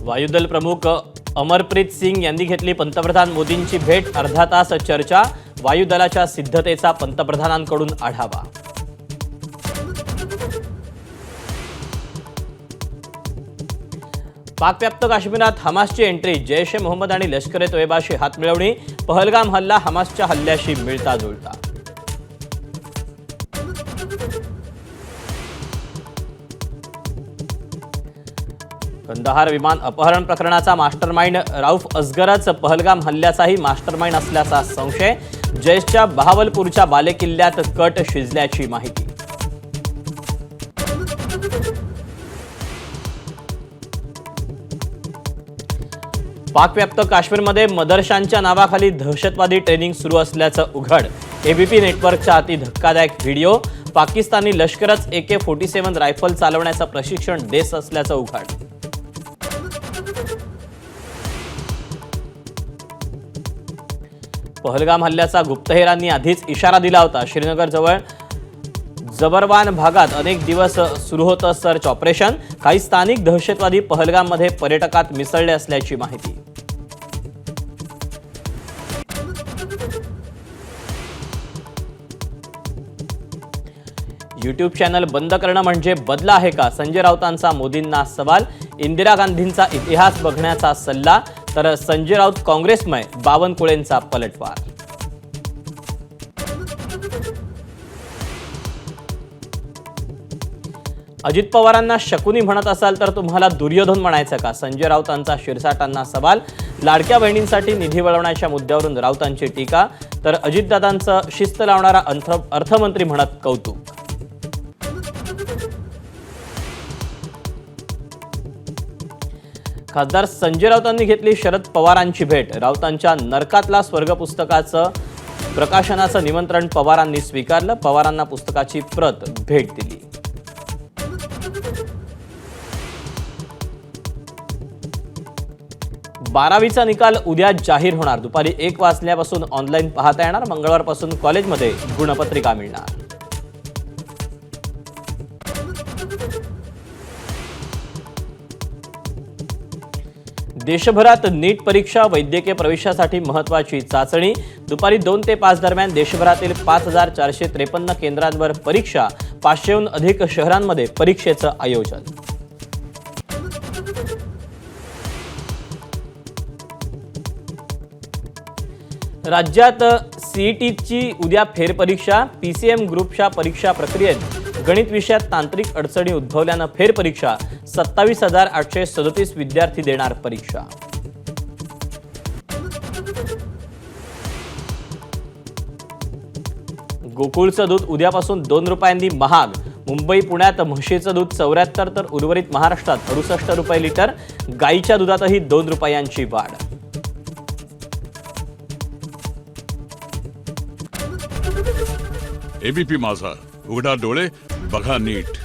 वायुदल प्रमुख अमरप्रीत सिंग यांनी घेतली पंतप्रधान मोदींची भेट। अर्धा तास चर्चा। वायुदलाच्या सिद्धतेचा पंतप्रधानांकडून आढावा। पाकव्याप्त काश्मीरात हमासची एंट्री। जैश ए मोहम्मद आणि लष्कर ए तोयबाशी हातमिळवणी। पहलगाम हल्ला हमासच्या हल्ल्याशी मिळता जुळता। कंदाहार विमान अपहरण प्रकरणाचा मास्टरमाइंड रऊफ असगरच पहलगाम हल्ल्याचाही मास्टरमाइंड असल्याचा संशय। जैशच्या बहावलपूरच्या बालेकिल्ल्यात कट शिजल्याची माहिती। पाकव्याप्त काश्मीरमध्ये मदरशांच्या नावाखाली दहशतवादी ट्रेनिंग सुरू असल्याचं उघड। एबीपी नेटवर्कच्या अति धक्कादायक व्हिडिओ। पाकिस्तानी लष्करच AK-47 रायफल चालवण्याचं प्रशिक्षण देत असल्याचं उघड। पहलगाम हल्ल्याचा गुप्तहेरांनी आधीच इशारा दिला होता। श्रीनगर जवळ जबरवान भागात अनेक दिवस सुरू होतं सर्च ऑपरेशन। काही स्थानिक दहशतवादी पहलगाममध्ये पर्यटकात मिसळले असल्याची माहिती। यूट्यूब चॅनल बंद करणं म्हणजे बदला आहे का? संजय राऊतांचा मोदींना सवाल। इंदिरा गांधींचा इतिहास बघण्याचा सल्ला, तर संजय राऊत काँग्रेसमय बावनकुळेंचा पलटवार। अजित पवारांना शकुनी म्हणत असाल तर तुम्हाला दुर्योधन म्हणायचं का? संजय राऊतांचा शिरसाटांना सवाल। लाडक्या बहिणींसाठी निधी वळवण्याच्या मुद्द्यावरून राऊतांची टीका, तर अजितदादांचं शिस्त लावणारा अर्थमंत्री म्हणत कौतुक। खासदार संजय राऊतांनी घेतली शरद पवारांची भेट। राऊतांच्या नरकातला स्वर्ग पुस्तकाचं प्रकाशनाचं निमंत्रण पवारांनी स्वीकारलं। पवारांना पुस्तकाची प्रत भेट दिली। बारावीचा निकाल उद्या जाहीर होणार। दुपारी 1 वाजल्यापासून ऑनलाईन पाहता येणार। मंगळवारपासून कॉलेजमध्ये गुणपत्रिका मिळणार। देशभरात नीट परीक्षा। वैद्यकीय प्रवेशासाठी महत्त्वाची चाचणी। दुपारी 2 ते 5 दरम्यान देशभरातील 5453 केंद्रांवर परीक्षा। 500हून अधिक शहरांमध्ये परीक्षेचं आयोजन। राज्यात सीईटीची उद्या फेरपरीक्षा। PCM ग्रुपच्या परीक्षा प्रक्रियेत गणित विषयात तांत्रिक अडचणी उद्भवल्यानं फेरपरीक्षा। 27,837 विद्यार्थी देणार परीक्षा। गोकुळचं दूध उद्यापासून 2 रुपयांनी महाग। मुंबई पुण्यात म्हशीचं दूध 74 तर उर्वरित महाराष्ट्रात 68 रुपये लिटर। गाईच्या दुधातही 2 रुपयांची वाढ। एबीपी माझा, उघडा डोळे बघा नीट।